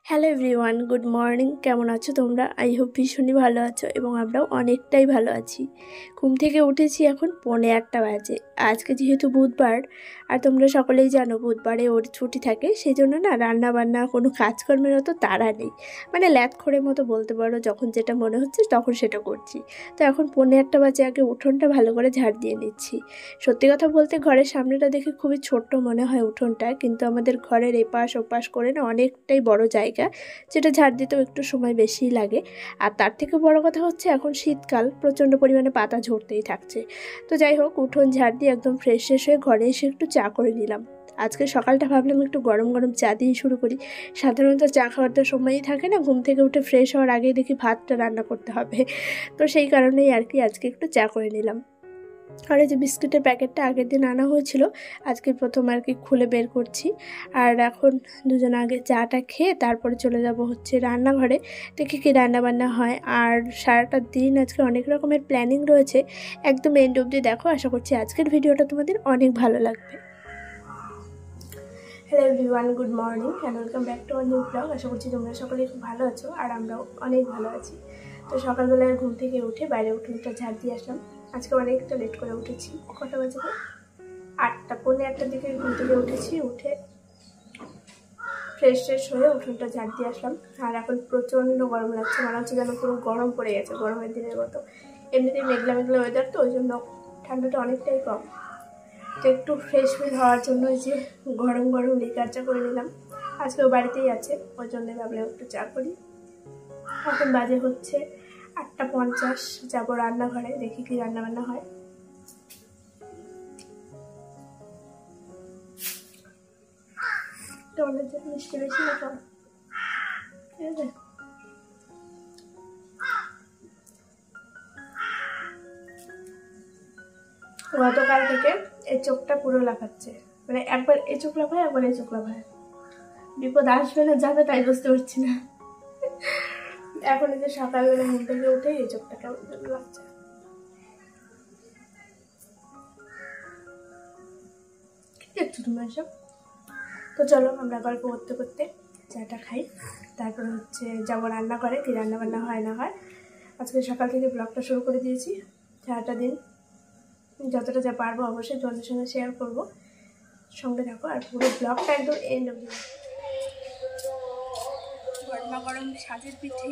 Hello everyone, good morning. কেমন আছো তোমরা? আই হোপ ভীষণই ভালো আছো এবং আমরাও অনেকটাই ভালো আছি। ঘুম থেকে উঠেছি এখন 8:45 বাজে। আজকে যেহেতু বুধবার, আর তোমরা সকলেই জানো বুধবারে ওর ছুটি থাকে, সেই জন্য না রান্না বান্না কোনো কাজকর্মের অত তাড়া নেই। মানে ল্যাদখোরের মতো বলতে পারো, যখন যেটা মনে হচ্ছে তখন সেটা করছি। তো এখন 8:45 বাজে, আগে উঠোনটা ভালো করে ঝাড় দিয়ে নিচ্ছি। সত্যি কথা বলতে ঘরের সামনেটা দেখে খুবই ছোট্ট মনে হয় উঠোনটা, কিন্তু আমাদের ঘরের এপাশ ওপাশ করে না অনেকটাই বড় জায়গা, যেটা ঝাড় দিতেও একটু সময় বেশিই লাগে। আর তার থেকে বড় কথা হচ্ছে এখন শীতকাল, প্রচণ্ড পরিমাণে পাতা ঝরতেই থাকছে। তো যাই হোক, উঠোন ঝাড় দিয়ে একদম ফ্রেশ হয়ে ঘরে এসে একটু চা করে নিলাম। আজকে সকালটা ভাবলাম একটু গরম গরম চা দিয়ে শুরু করি। সাধারণত চা খাওয়ার তো সময়ই থাকে না, ঘুম থেকে উঠে ফ্রেশ হওয়ার আগেই দেখি ভাতটা রান্না করতে হবে। তো সেই কারণেই আর কি আজকে একটু চা করে নিলাম। আর এই যে বিস্কুটের প্যাকেটটা আগের দিন আনা হয়েছিল, আজকে প্রথম আর কি খুলে বের করছি। আর এখন দুজন আগে চাটা খেয়ে তারপরে চলে যাব হচ্ছে রান্নাঘরে, দেখি কি রান্নাবান্না হয়। আর সারাটা দিন আজকে অনেক রকমের প্ল্যানিং রয়েছে, একদম এন্ড অবধি দেখো। আশা করছি আজকের ভিডিওটা তোমাদের অনেক ভালো লাগবে। Hello everyone, good morning and welcome back to our new blog. আশা করছি তোমরা সকলে খুব ভালো আছো আর আমরাও অনেক ভালো আছি। তো সকালবেলায় ঘুম থেকে উঠে বাইরে উঠোনটা ঝাড় দিয়ে আসলাম। আজকে অনেকটা লেট করে উঠেছি। কটা বাজে? 8টা, পৌনে 8টার দিকে ঘুম থেকে উঠেছি। উঠে ফ্রেশ হয়ে উঠোনটা ঝাড় দিয়ে আসলাম। আর এখন প্রচণ্ড গরম লাগছে, মনে হচ্ছে যেন পুরো গরম পড়ে গেছে, গরমের দিনের মতো। এমনিতেই মেঘলা মেঘলা ওয়েদার, তো ওই জন্য ঠান্ডাটা অনেকটাই কম। তো একটু ফ্রেশ হওয়ার জন্য ওই যে গরম গরম লিকার চা করে নিলাম। আজকেও বাড়িতেই আছে, ওই জন্য ভাবলাম একটু চা করি। এখন বাজে হচ্ছে 8:50, যাবো রান্নাঘরে, দেখি কি রান্নাবান্না হয়। তোমাদের জন্য মিষ্টি বেশি না কম? ঠিক আছে। গতকাল থেকে এই চোখটা পুরো লাফাচ্ছে, মানে একবার এই চোখ লাফায়, একবার এই চোখ লাফায়। বিপদ আসবে না যাবে তাই বুঝতে পারছি না। এখন এই যে সকালবেলা ঘুম থেকে উঠে এই চোখটা কেমন লাগছে। কি দেখছো তুমি এসব? তো চলো আমরা গল্প করতে করতে চাটা খাই, তারপর হচ্ছে যাবো রান্না করে, কি রান্না বান্না হয় না হয়। আজকে সকাল থেকে ব্লগটা শুরু করে দিয়েছি। সারাটা দিন যতটা যা পারবো অবশ্যই তোমাদের সঙ্গে শেয়ার করবো, সঙ্গে থাকো। আর পুরো ব্লগটা একদম এন্ড অবধি। গরমা গরম সাজের পিঠে,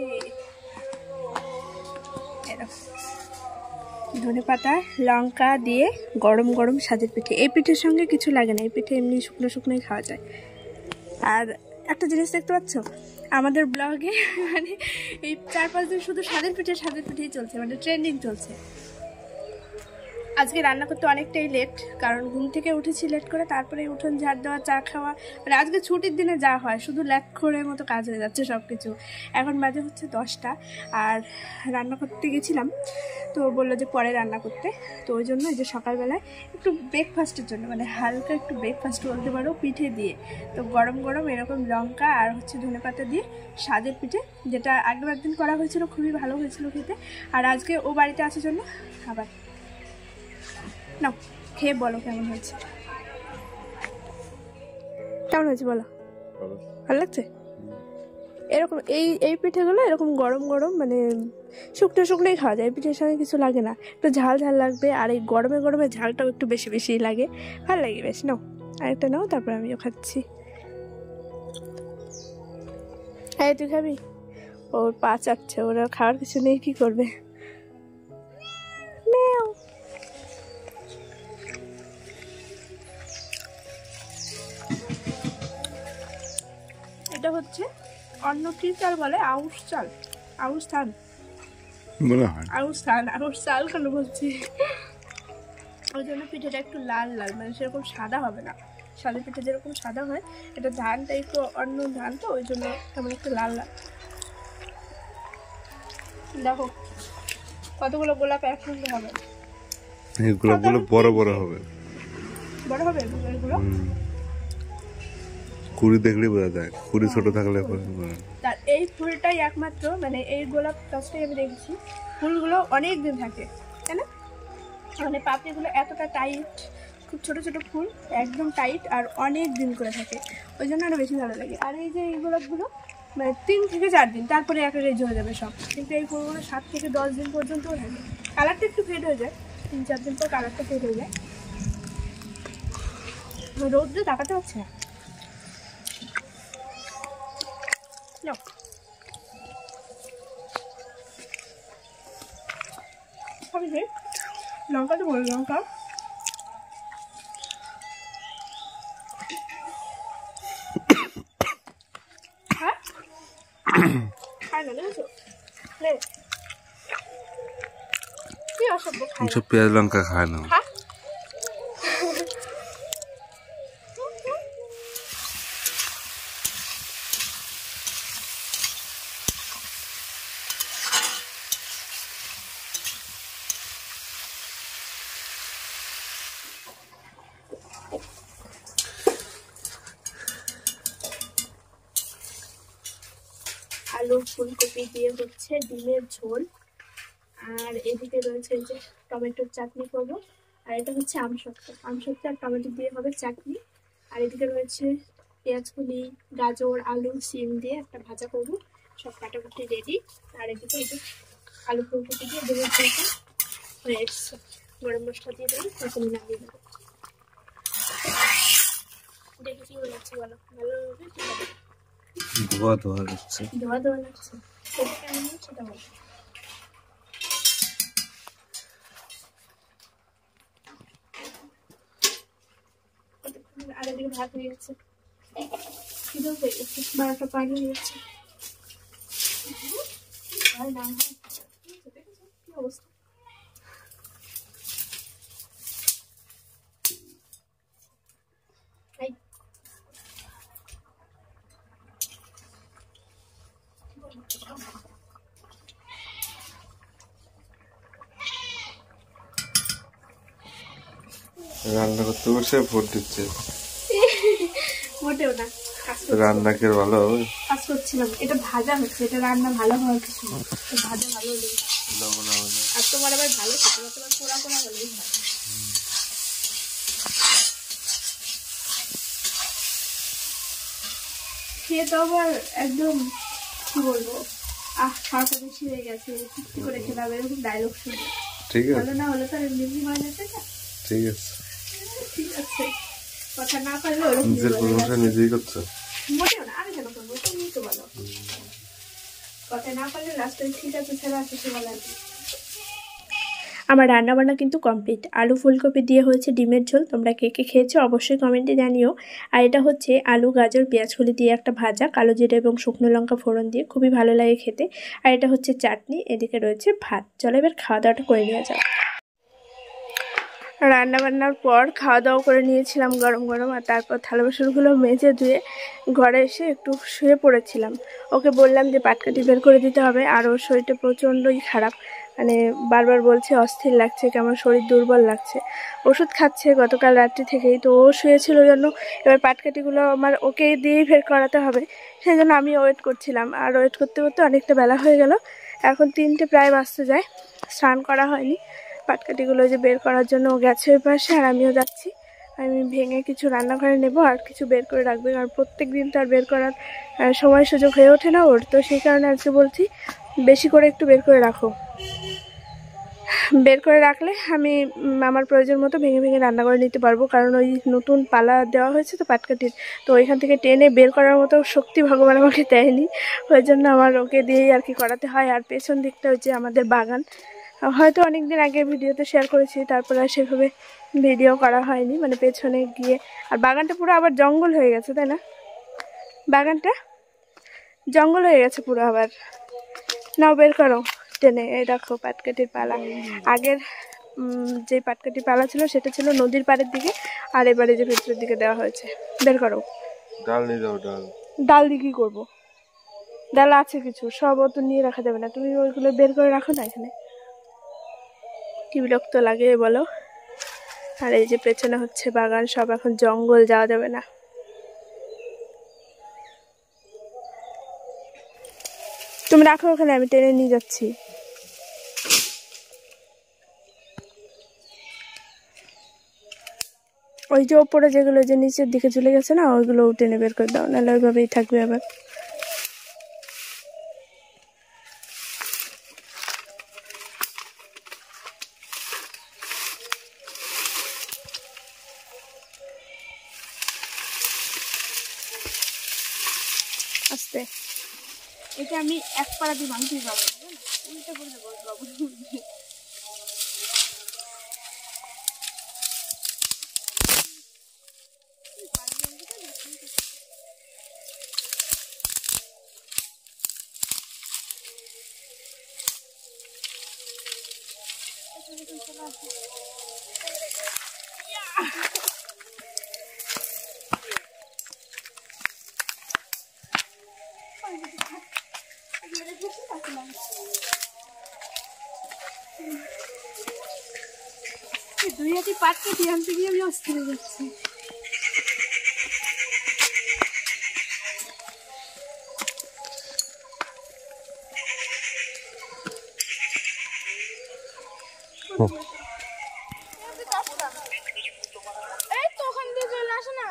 ধনেপাতা লঙ্কা দিয়ে গরম গরম সাজের পিঠে। এই পিঠের সঙ্গে কিছু লাগে না, এই পিঠে এমনি শুকনো শুকনোই খাওয়া যায়। আর একটা জিনিস দেখতে পাচ্ছ, আমাদের ব্লগে মানে এই 4-5 দিন শুধু সাজের পিঠেই চলছে, মানে ট্রেন্ডিং চলছে। আজকে রান্না করতে অনেকটাই লেট, কারণ ঘুম থেকে উঠেছি লেট করে, তারপরে উঠোন ঝাড় দেওয়া, চা খাওয়া, মানে আজকে ছুটির দিনে যা হয় শুধু ল্যাদখোরের মতো কাজ হয়ে যাচ্ছে সব কিছু। এখন বাজে হচ্ছে 10টা, আর রান্না করতে গেছিলাম তো বললো যে পরে রান্না করতে। তো ওই জন্য যে সকালবেলায় একটু ব্রেকফাস্টের জন্য, মানে হালকা একটু ব্রেকফাস্ট বলতে পারো, পিঠে দিয়ে। তো গরম গরম এরকম লঙ্কা আর হচ্ছে ধনেপাতা দিয়ে সাজের পিঠে, যেটা আগের একদিন করা হয়েছিল, খুবই ভালো হয়েছিল খেতে। আর আজকে ও বাড়িতে আসার জন্য আবার না, খেয়ে বলো কেমন হয়েছে। কেমন হয়েছে বলো? ভালো লাগছে? এরকম এই পিঠেগুলো এরকম গরম গরম, মানে শুকনোই খাওয়া যায়, পিঠের সঙ্গে কিছু লাগে না, একটু ঝাল লাগবে। আর এই গরমে গরমে ঝালটাও একটু বেশি লাগে, ভালো লাগে বেশ। নাও আরেকটা নাও, তারপর আমিও খাচ্ছি। হ্যাঁ, তুই খাবি? ওর পা চাটছে, ওরা খাওয়ার কিছু নেই, কি করবে। এটা হচ্ছে অন্য কি চাল বলে, আউশ চাল, আউশ ধান মনে হয়, আউশ চাল কেন বলছি, ওই জন্য পিঠেটা একটু লাল, মানে সেরকম সাদা হবে না। সাদা পিঠে যেরকম সাদা হয়, এটা ধানটা একটু অন্য ধান, তো ওই জন্য তেমন একটু লাল। দেখো কতগুলো গোলাপ একসঙ্গে হবে, এই গোলাপগুলো বড় হবে এগুলো। কুড়ি দেখলে বোঝা যায়, কুড়ি ছোট থাকলে। তার এই ফুলটাই একমাত্র, মানে এই গোলাপ গাছটাই আমি দেখেছি ফুলগুলো অনেক দিন থাকে, তাই না? মানে পাপড়িগুলো এতটা টাইট, খুব ছোট ফুল, একদম টাইট, আর অনেক দিন করে থাকে, ওই জন্য আরো বেশি ভালো লাগে। আর এই যে এই গোলাপগুলো মানে 3 থেকে 4 দিন, তারপরে একটা রেজ হয়ে যাবে সব। কিন্তু এই ফুলগুলো 7 থেকে 10 দিন পর্যন্ত থাকে। কালারটা একটু ফেড হয়ে যায়, 3-4 দিন পর কালারটা ফেড হয়ে যায়। রোদ্রে তাকাতে হচ্ছে না। লঙ্কা তো বল, লঙ্কা হ্যাঁ খায় না দেখেছো? কি অসভ্য, খায় না। পেঁয়াজ লঙ্কা খায় না। আলু ফুলকপি দিয়ে হচ্ছে ডিমের ঝোল, আর এদিকে রয়েছে যে টমেটোর চাটনি করবো, আর এটা হচ্ছে আমসত্ত্ব আর টমেটো দিয়ে হবে চাটনি। আর এদিকে রয়েছে পেঁয়াজকলি, গাজর, আলু, সিম দিয়ে একটা ভাজা করবো। সব কাটাকুটি রেডি। আর এদিকে এই যে আলু ফুলকপি দিয়ে ডিমের ঝোলটা হয়ে এসছে। গরম মশলা দিয়ে দেবো, তখন নামিয়ে দেবো। দেখে কি লাগছে বলো? ভালো লাগবে? ধোয়া ধোয়া লাগছে। ধোয়া ধোয়া লাগছে, সেটা কেমন সেটা বলো। আর এদিকে ভাত হয়ে গেছে, খিদেও পেয়ে গেছে, 12টা পার হয়ে গেছে। কি অবস্থা? রান্না করতে বসে ভোট দিচ্ছে। মোটেও না, রান্না কে ভালো হবে? কাজ করছিলাম। এটা ভাজা হচ্ছে, এটা রান্না ভালো হওয়ার কিছু না, ভাজা ভালো হলেই। আর তোমার আবার ভালো খেতে, তোমার পোড়া পোড়া হলেই হয়। খেয়ে তো আবার একদম কি বলবো, খাওয়াটা বেশি হয়ে গেছে, চুক্তি করে খেলাম, এরকম ডায়লগ শুনে। ঠিক আছে, ভালো না হলে তো এমনি হয় না। ঠিক আছে, ঠিক আছে, কথা না পারলে ওরকম নিজের প্রশংসা নিজেই করছো। মোটেও না, আমি কেন করবো, তুমি তো বলো। কথা না পারলে লাস্টে ঠিক আছে ছাড়া কিছু বলার নেই। আমার রান্নাবান্না কিন্তু কমপ্লিট। আলু ফুলকপি দিয়ে হয়েছে ডিমের ঝোল। তোমরা কে কে খেয়েছো অবশ্যই কমেন্টে জানিও। আর এটা হচ্ছে আলু গাজর পেঁয়াজকলি দিয়ে একটা ভাজা, কালো জিরা এবং শুকনো লঙ্কা ফোড়ন দিয়ে, খুবই ভালো লাগে খেতে। আর এটা হচ্ছে চাটনি, এদিকে রয়েছে ভাত। চলো এবার খাওয়া দাওয়াটা করে নেওয়া যাক। রান্নাবান্নার পর খাওয়া দাওয়া করে নিয়েছিলাম গরম গরম, আর তারপর থালা বাসনগুলো মেজে ধুয়ে ঘরে এসে একটু শুয়ে পড়েছিলাম। ওকে বললাম যে পাটকাঠি বের করে দিতে হবে, আর ওর শরীরটা প্রচণ্ডই খারাপ, মানে বারবার বলছে অস্থির লাগছে, কেমন শরীর দুর্বল লাগছে। ওষুধ খাচ্ছে গতকাল রাত্রি থেকেই, তো ও শুয়েছিল জন্য এবার পাটকাঠিগুলো আমার ওকে দিয়েই বের করাতে হবে, সেই জন্য আমি ওয়েট করছিলাম। আর ওয়েট করতে করতে অনেকটা বেলা হয়ে গেল, এখন 3টে প্রায় বাজতে যায়। স্নান করা হয়নি, পাটকাঠিগুলো যে বের করার জন্য ও গেছে ওই পাশে, আর আমিও যাচ্ছি। আমি ভেঙে কিছু রান্নাঘরে নেব, আর কিছু বের করে রাখবে, কারণ প্রত্যেক দিন তো আর বের করার সময় সুযোগ হয়ে ওঠে না ওর, তো সেই কারণে আজকে বলছি বেশি করে একটু বের করে রাখো। বের করে রাখলে আমি আমার প্রয়োজন মতো ভেঙে ভেঙে রান্না করে নিতে পারবো, কারণ ওই নতুন পালা দেওয়া হয়েছে তো পাটকাঠির, তো ওইখান থেকে টেনে বের করার মতো শক্তি ভগবান আমাকে দেয়নি, ওই জন্য আমার ওকে দিয়েই আর কি করাতে হয়। আর পেছন দিকটা হচ্ছে আমাদের বাগান, হয়তো অনেক দিন আগে ভিডিওতে শেয়ার করেছি, তারপরে আর সেভাবে ভিডিও করা হয়নি, মানে পেছনে গিয়ে। আর বাগানটা পুরো আবার জঙ্গল হয়ে গেছে, তাই না? বাগানটা জঙ্গল হয়ে গেছে পুরো আবার। নাও বের করো টেনে। এই দেখো পাটকাঠির পালা, আগের যে পাটকাঠির পালা ছিল সেটা ছিল নদীর পাড়ের দিকে, আর এবারে যে ভেতরের দিকে দেওয়া হয়েছে। বের করো। ডাল নিয়ে যাও। ডাল ডাল দিয়ে কি করবো? ডাল আছে কিছু, সব তো নিয়ে রাখা যাবে না, তুমি ওইগুলো বের করে রাখো না এখানে। কি বিরক্ত লাগে বলো। আর এই যে পেছনে হচ্ছে বাগান, সব এখন জঙ্গল, যাওয়া যাবে না। তুমি রাখো ওখানে, আমি টেনে নিয়ে যাচ্ছি। ওই যে ওপরে যেগুলো যে নিচের দিকে চলে গেছে না, ওইগুলো টেনে বের করে দাও, নাহলে ওইভাবেই থাকবে আবার। আস্তে, এটা আমি এক পাড়া দিয়ে ভাঙতেই পারবো, উল্টে পড়ে বসবো। দুই হাতে পাটকে দিয়ে আনতে গিয়ে আমি অস্থির হয়ে যাচ্ছি। এই তো ওখান দিয়ে চলে আসে না,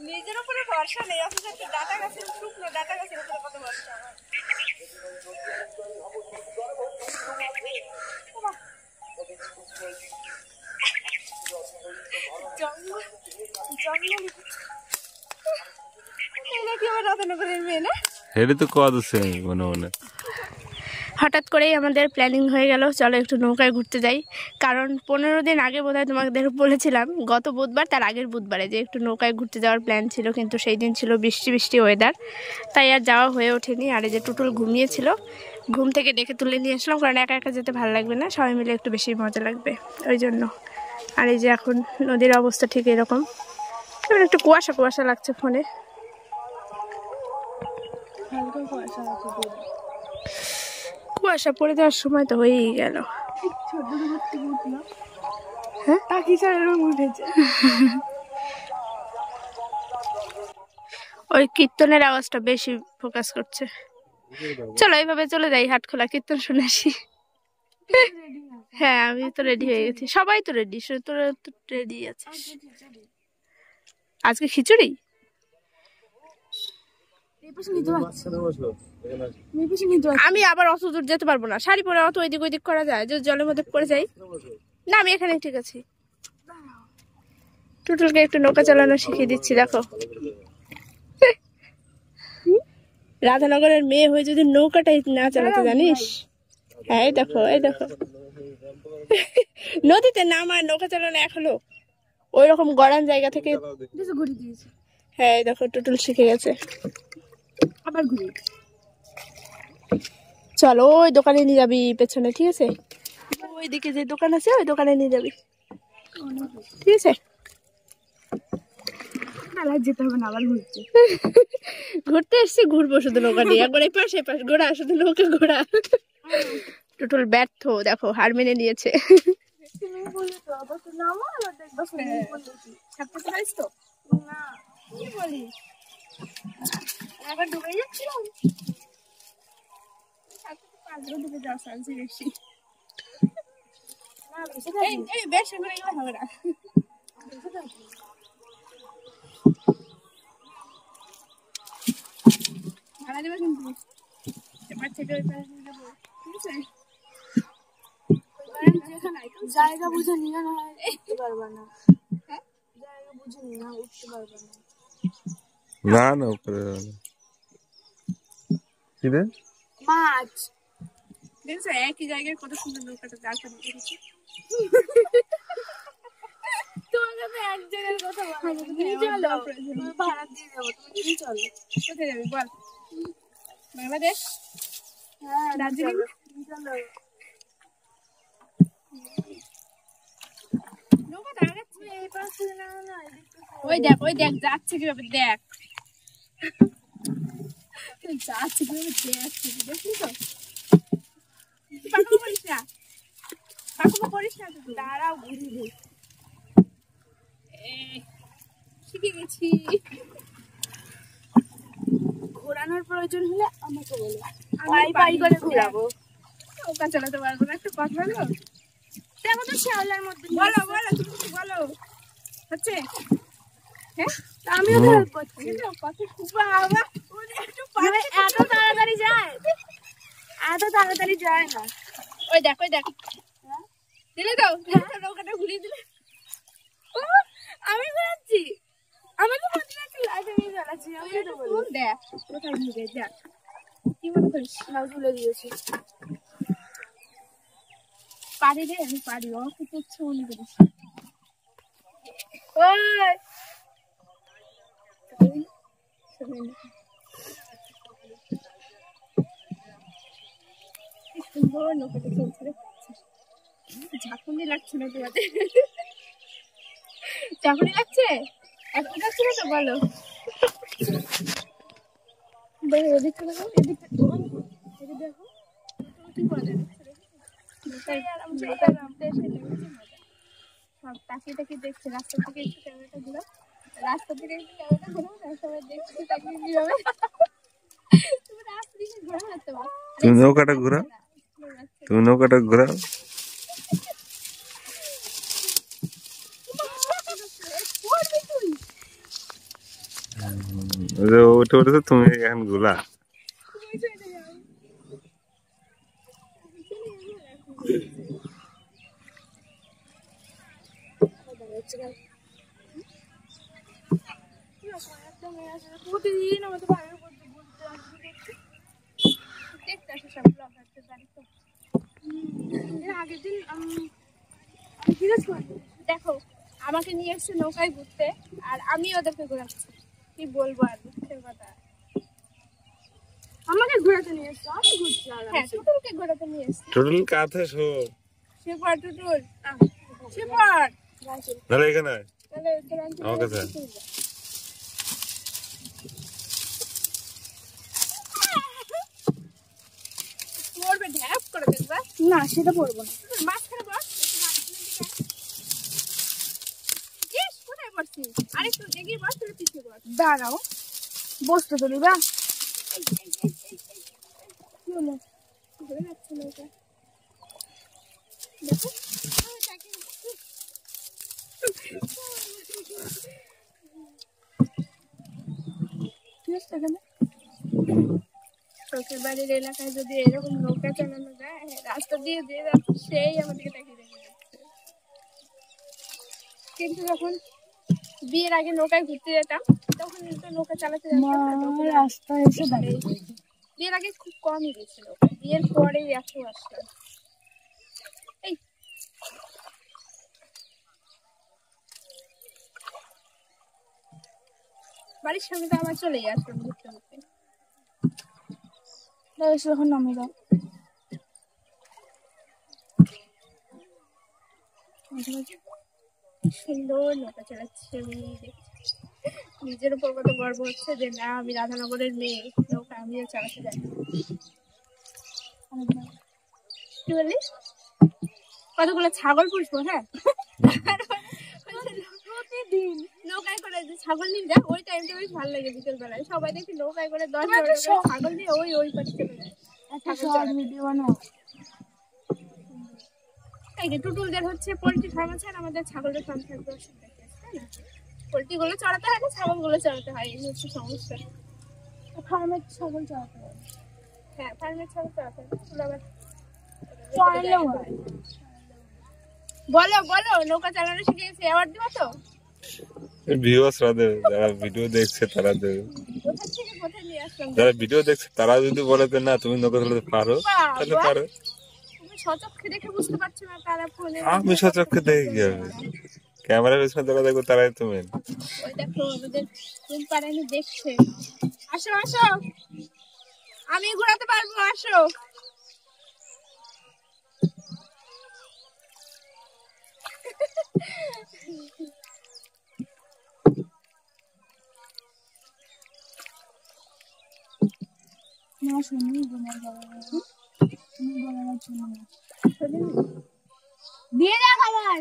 নিজের উপরে ভরসা নেই, অথচ একটা ডাটা গাছের শুকনো ডাটা গাছের উপরে কত ভরসা আমার। জঙ্গল জঙ্গল কি আমার রতনগরের মেয়ে না? হেডে তো কদ আছে মনে মনে। হঠাৎ করেই আমাদের প্ল্যানিং হয়ে গেল চলো একটু নৌকায় ঘুরতে যাই, কারণ 15 দিন আগে বোধহয় তোমাদের বলেছিলাম, গত বুধবার তার আগের বুধবারে, যে একটু নৌকায় ঘুরতে যাওয়ার প্ল্যান ছিল, কিন্তু সেই দিন ছিল বৃষ্টি বৃষ্টি ওয়েদার, তাই আর যাওয়া হয়ে ওঠেনি। আর এই যে টুটুল ঘুমিয়েছিল, ঘুম থেকে ডেকে তুলে নিয়ে আসলাম, কারণ একা একা যেতে ভালো লাগবে না, সবাই মিলে একটু বেশি মজা লাগবে ওই জন্য। আর এই যে এখন নদীর অবস্থা ঠিক এরকম, কেমন একটু কুয়াশা কুয়াশা লাগছে ফোনে, হালকা কুয়াশা আছে, কুয়াশা পড়ে যাওয়ার সময় তো হয়েই গেল। হ্যাঁ ওই কীর্তনের আওয়াজটা বেশি ফোকাস করছে। চলো এইভাবে চলে যাই হাটখোলা, কীর্তন শুনে আসি। হ্যাঁ আমি তো রেডি হয়ে গেছি, সবাই তো রেডি, তোরা তো রেডি আছিস। আজকে খিচুড়ি, আমি আবার অত দূর যেতে পারবো না, শাড়ি পরে অত ওইদিক ওইদিক করা যায়, যে জলের মধ্যে পড়ে যাই না। আমি এখানে ঠিক আছি, টুটুলকে একটু নৌকা চালানো শিখিয়ে দিচ্ছি। দেখো রাধানগরের মেয়ে হয়ে যদি নৌকাটাই না চালাতে জানিস। হ্যাঁ এই দেখো এই দেখো, নদীতে নামায় নৌকা চালানো এক হলো, ওই রকম গড়ান জায়গা থেকে ঘুরে দিয়েছে। হ্যাঁ এই দেখো টুটুল শিখে গেছে, আবার ঘুরে। চলো ওই দোকানে নিয়ে যাবি পেছনে, ঠিক আছে? ওইদিকে যে দোকান আছে ওই দোকানে নিয়ে যাবি, ঠিক আছে? যেতে হবে না, আবার ঘুরতে ঘুরতে এসছি, ঘুরবো শুধু নৌকা নিয়ে, একবার এই পাশে পাশ ঘোরা, শুধু নৌকা ঘোরা। টুটুল ব্যর্থ, দেখো হার মেনে নিয়েছে। ডুবে যাচ্ছিলাম, বেশি হবে না। ভাড়া দেবে কিন্তু, এবার থেকে ওই পাশে নিয়ে যাবো, ঠিক আছে? জায়গা বুঝে নিয়ে না উঠতে পারবে না, জায়গা বুঝে নিয়ে না উঠতে পারবে না। না না উপরে কি রে মাছ দেখছো, একই জায়গায় কত সুন্দর নৌকাটা জালটা দিয়েছি। তোমাকে তো এক জায়গার কথা বলো, তুমি চলো ভাড়া দিয়ে যাবো, তুমি চলো। কোথায় যাবি বল? বাংলাদেশ? হ্যাঁ দার্জিলিং চলো। নৌকাটা আগে এই পাশে না, না ওই দেখ ওই দেখ যাচ্ছে কিভাবে, দেখ যাচ্ছে কিভাবে, দেখছি দেখলি তো? পাকামো করিস না, পাকামো করিস না, তো দাঁড়াও ঘুরি শিখে গেছি। ঘোরানোর প্রয়োজন হলে আমাকে বলো, আমি পাই করে ঘোরাবো। নৌকা চালাতে পারবো না, একটা কথা হলো, দেখো তো শেওলার মধ্যে। বলো বলো তুমি বলো, হচ্ছে? হ্যাঁ আমিও তো হেল্প করছি, বাবা এত তাড়াতাড়ি যায়, এত তাড়াতাড়ি যায় না। ওই দেখ ওই দেখ, দিলে তো নৌকাটা ঘুরিয়ে দিলে। আমি ঘুরাচ্ছি, তুল দেখ কোথায় নিবে দেখ কি মনে করিস নাও তুলে দিয়েছি পারি রে আমি পারি অনেক ইচ্ছে মনে করিস কি সুন্দর নৌকাটা চলছে রে ঝাঁকুনি লাগছে না তোমাদের ঝাঁকুনি লাগছে এখন লাগছে না তো বলো এদিকটা দেখো এদিকটা দেখো কি বলে সব তাকিয়ে তাকিয়ে দেখছে রাস্তা থেকে একটু ক্যামেরাটা ঘুরাও রাস্তা থেকে একটু ক্যামেরাটা ঘুরাও না সবাই দেখছে তাকিয়ে কিভাবে তুমি রাস্তা দিকে ঘোরা মারতে পারো তুমি নৌকাটা ঘোরাও তুমি নৌকাটা ঘোরাও ওটা ওটা তুমি এখন ঘোলা প্রতিদিন আমাদের বাড়ির উপর দেখতে আসে সব ব্লগারদের বাড়ি তো আগের দিন দেখো আমাকে নিয়ে এসছে নৌকায় ঘুরতে আর আমি ওদেরকে ঘোরাচ্ছি কি বলবো আর দুঃখের কথা আমাকে ঘোরাতে নিয়ে এসছো আমি ঘুরছি হ্যাঁ টুটুলকে ঘোরাতে নিয়ে এসছি টোটাল কাছে শো শেফার টুটুল শেফার তাহলে এখানে তাহলে আমার কাছে পড়বে ঢ্যাপ করে দেখবা না সেটা পড়বো না মাঝখানে বস কোথায় বসছিস আরেকটু এগিয়ে বস তোর পিছিয়ে বস দাঁড়াও বসতে তো দিবা কি হলো ঘুরে যাচ্ছে নৌকা দেখো চোখের বাড়ির এলাকায় যদি এরকম নৌকা চালানো যায় রাস্তা দিয়ে দিয়ে যাচ্ছে সেই আমাদেরকে তাকিয়ে দেখে যাচ্ছে কিন্তু যখন বিয়ের আগে নৌকায় ঘুরতে যেতাম তখন তো নৌকা চালাতে রাস্তা এসে দাঁড়িয়ে বিয়ের আগে খুব কমই গেছিল বিয়ের পরেই এত আসলাম এই বাড়ির সামনে তো আমার চলেই আসলাম ঘুরতে ঘুরতে এখন নামে দাও সুন্দর নৌকা চালাচ্ছে নিজের উপর কত গর্ব হচ্ছে যে না আমি রাধানগরের মেয়ে নৌকা আমিও চালাতে যাই কি বললি কতগুলো ছাগল পুষবো হ্যাঁ প্রতিদিন নৌকায় করে যে ছাগল নিয়ে যায় ওই টাইমটা বেশ ভালো লাগে বিকেল বেলায় সবাই দেখি নৌকায় করে 10-12 ছাগল নিয়ে ওই পাশে চলে যায় ভিডিও বানাও টুটুলদের হচ্ছে পোল্ট্রি ফার্ম আছে আর আমাদের ছাগলের ফার্ম থাকবে অসুবিধা তাই না পোল্ট্রি গুলো চড়াতে হয় না ছাগল গুলো চড়াতে হয় এই হচ্ছে সমস্যা ফার্মের ছাগল চড়াতে হয় হ্যাঁ ফার্মের ছাগল চড়াতে হয় বলো বলো নৌকা চালানো শিখেছি অ্যাওয়ার্ড দিবা তো ভিউয়ার্সরা দেবে যারা ভিডিও দেখছে তারা দেবে কোথা থেকে কোথায় নিয়ে আসলাম যারা ভিডিও দেখছে তারা যদি বলে যে না তুমি নৌকা চালাতে পারো তাহলে পারো তুমি সচক্ষে দেখে বুঝতে পারছো না তারা ফোনে আমি সচক্ষে দেখে কি হবে ক্যামেরার পেছনে যারা দেখবো তারাই তো মেন ওই দেখো আমাদের কোন পাড়ানি দেখছে আসো আসো আমি ঘোরাতে পারবো আসো না শুনি দিয়ে যা খাবার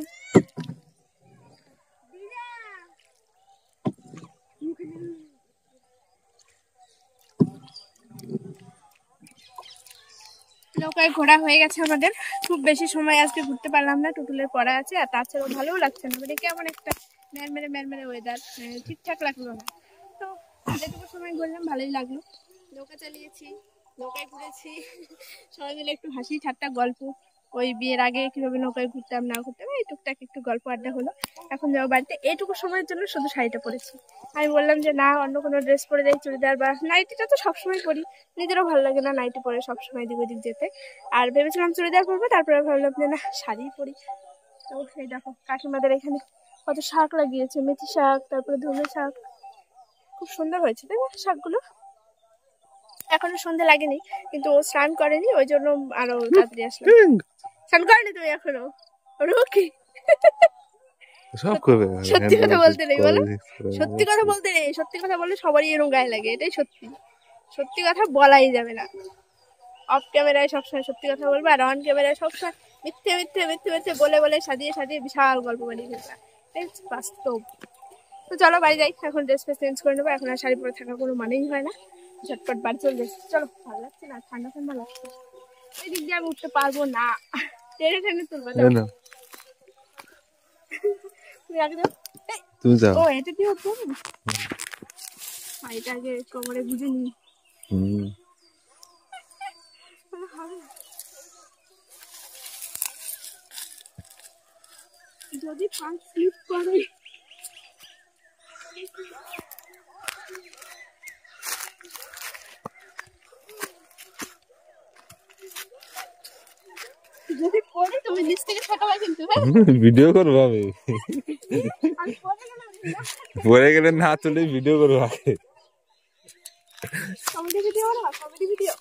নৌকায় ঘোরা হয়ে গেছে আমাদের খুব বেশি সময় আজকে ঘুরতে পারলাম না টুটুলের পড়া আছে আর তাছাড়াও ভালোও লাগছে না মানে কেমন একটা ম্যারমেরে ওয়েদার ঠিকঠাক লাগলো না তো যেটুকু সময় ঘুরলাম ভালোই লাগলো নৌকা চালিয়েছি নৌকায় ঘুরেছি সবাই মিলে একটু হাসি ঠাট্টা গল্প ওই বিয়ের আগে কিভাবে নৌকায় ঘুরতাম না ঘুরতাম এই টুকটাক একটু গল্প আড্ডা হলো। এখন যাবো বাড়িতে, এইটুকু সময়ের জন্য শুধু শাড়িটা পরেছি। আমি বললাম যে না, অন্য কোনো ড্রেস পরে যাই, চুড়িদার বা নাইটিটা তো সবসময় পরি, নিজেরও ভালো লাগে না নাইটি পরে সবসময় এদিক ওদিক যেতে। আর ভেবেছিলাম চুড়িদার পরবো, তারপরে ভাবলাম যে না, শাড়ি পরি। তো সেই দেখো কাকিমাদের এখানে কত শাক লাগিয়েছে, মেথি শাক, তারপরে ধনে শাক, খুব সুন্দর হয়েছে তাই না শাকগুলো। এখনো সন্ধ্যে লাগেনি, কিন্তু ও স্নান করেনি, ওই জন্য আরো তাড়াতাড়ি আসলাম। স্নান করেনি তুমি এখনো? রুকি সব করবে, সত্যি কথা বলতে নেই বলো, সত্যি কথা বলতে নেই, সত্যি কথা বললে সবারই এরকম গায়ে লাগে, এটাই সত্যি। সত্যি কথা বলাই যাবে না, অফ ক্যামেরায় সবসময় সত্যি কথা বলবো, আর অন ক্যামেরায় সবসময় মিথ্যে মিথ্যে মিথ্যে মিথ্যে বলে বলে সাজিয়ে সাজিয়ে বিশাল গল্প বানিয়ে ফেলবে, এই বাস্তব। তো চলো বাড়ি যাই, এখন ড্রেস ফ্রেস চেঞ্জ করে নেবো, এখন আর শাড়ি পরে থাকার কোনো মানেই হয় না, ঝটপট বাড়ি চলে যাচ্ছি। চলো, ভালো লাগছে না, ঠান্ডা ঠান্ডা লাগছে, এই দিক দিয়ে আমি উঠতে পারবো না, টেনে টেনে তুলবো। তুমি আগে যাও, তুমি যাও। ও এটা দিয়ে উঠবো, এটা আগে কোমরে গুঁজে নি। যদি পা স্লিপ করে যদি পড়ে তুমি নিচ থেকে ঠেকাবে কিন্তু, ভিডিও করবো আমি, পরে গেলে না তুলে ভিডিও করবো আগে। কমেডি ভিডিও না, কমেডি ভিডিও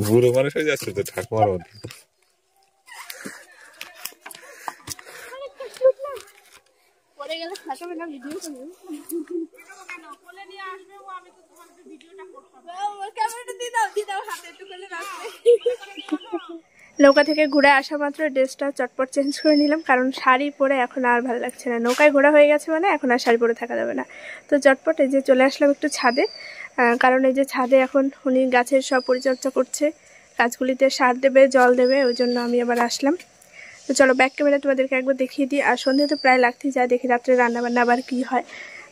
বুড়ো মানুষ হয়ে যাচ্ছে তো ঠাকুমার মতো। পরে গেলে ঠেকাবে না, ভিডিও করবে। নৌকা থেকে ঘুরে আসা মাত্র ড্রেসটা চটপট চেঞ্জ করে নিলাম, কারণ শাড়ি পরে এখন আর ভালো লাগছে না, নৌকায় ঘোরা হয়ে গেছে মানে এখন আর শাড়ি পরে থাকা যাবে না। তো চটপট এই যে চলে আসলাম একটু ছাদে, কারণ এই যে ছাদে এখন উনি গাছের সব পরিচর্যা করছে, গাছগুলিতে সার দেবে, জল দেবে, ওই জন্য আমি আবার আসলাম। তো চলো ব্যাক ক্যামেরা তোমাদেরকে একবার দেখিয়ে দিই। আর সন্ধ্যে তো প্রায় লাগতেই যায়, দেখি রাত্রে রান্নাবান্না আবার কী হয়।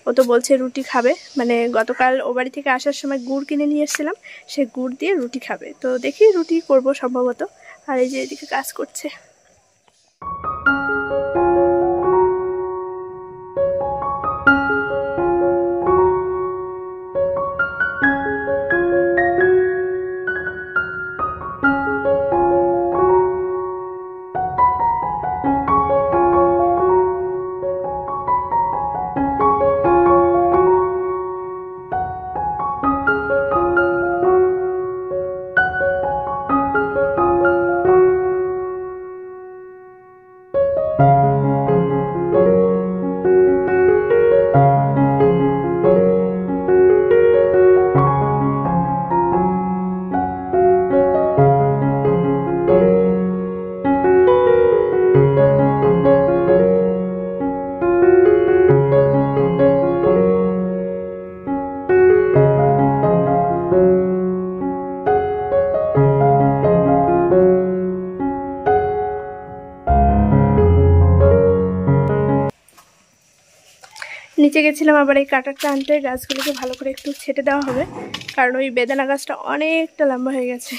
ও তো বলছে রুটি খাবে, মানে গতকাল ও বাড়ি থেকে আসার সময় গুড় কিনে নিয়ে এসেছিলাম, সে গুড় দিয়ে রুটি খাবে, তো দেখি রুটি করব সম্ভবত। আর এই যে এদিকে কাজ করছে। নিচে গেছিলাম আবার এই কাটারটা আনতে, গাছগুলোকে ভালো করে একটু ছেটে দেওয়া হবে, কারণ ওই বেদানা গাছটা অনেকটা লম্বা হয়ে গেছে,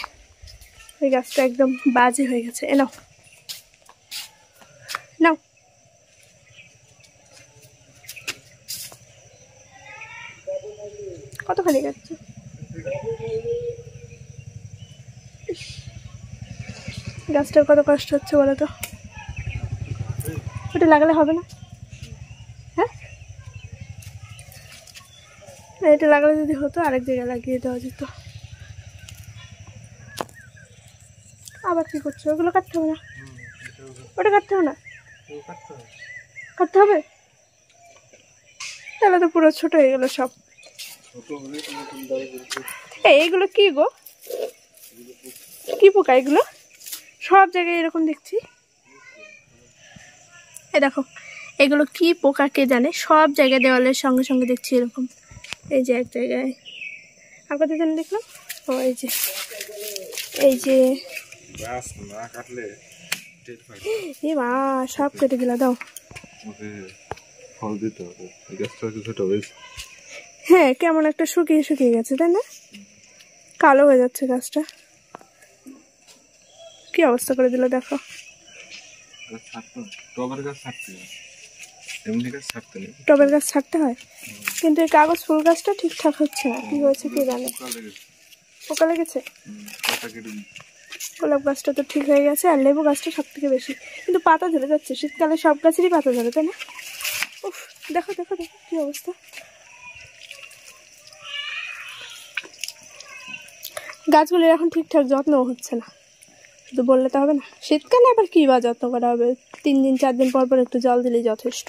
ওই গাছটা একদম বাজে হয়ে গেছে। নাও নাও, কতখানি যাচ্ছে, গাছটার কত কষ্ট হচ্ছে বলো তো, ওটা লাগালে হবে না? হ্যাঁ, এটা লাগালে যদি হতো আরেক জায়গায় লাগিয়ে দেওয়া যেত। আবার কি করছো? ওগুলো কাটতে হবে না, ওটা কাটতে হবে না, কাটতে হবে, তাহলে তো পুরো ছোট হয়ে গেল সব। এইগুলো কি গো, কি পোকা এগুলো? সব জায়গায় এরকম দেখছি, এই দেখো এগুলো কি পোকা কে জানে, সব জায়গায় দেওয়ালের সঙ্গে সঙ্গে দেখছি এরকম। এই যে এক জায়গায়, আর কোথায় জানি দেখলাম, ও এই যে, এই যে এ মা, সব কেটে দিলা, দাও। হ্যাঁ, কেমন একটা শুকিয়ে শুকিয়ে গেছে তাই না, কালো হয়ে যাচ্ছে গাছটা, কি অবস্থা করে দিল দেখো। টবের গাছ ছাড়তে হয়, কিন্তু এই কাগজ ফুল গাছটা ঠিকঠাক হচ্ছে না, কি হয়েছে কে জানে। পোকা লেগেছে। গোলাপ গাছটা তো ঠিক হয়ে গেছে, আর লেবু গাছটা সব থেকে বেশি, কিন্তু পাতা ঝরে যাচ্ছে। শীতকালে সব গাছেরই পাতা ঝরে, তাই না? উফ, দেখো দেখো দেখো কি অবস্থা। গাছগুলির এখন ঠিকঠাক যত্নও হচ্ছে না, শুধু বললে তো হবে না। শীতকালে আবার কি বা যত্ন করা হবে, 3 দিন 4 দিন পর পর একটু জল দিলেই যথেষ্ট।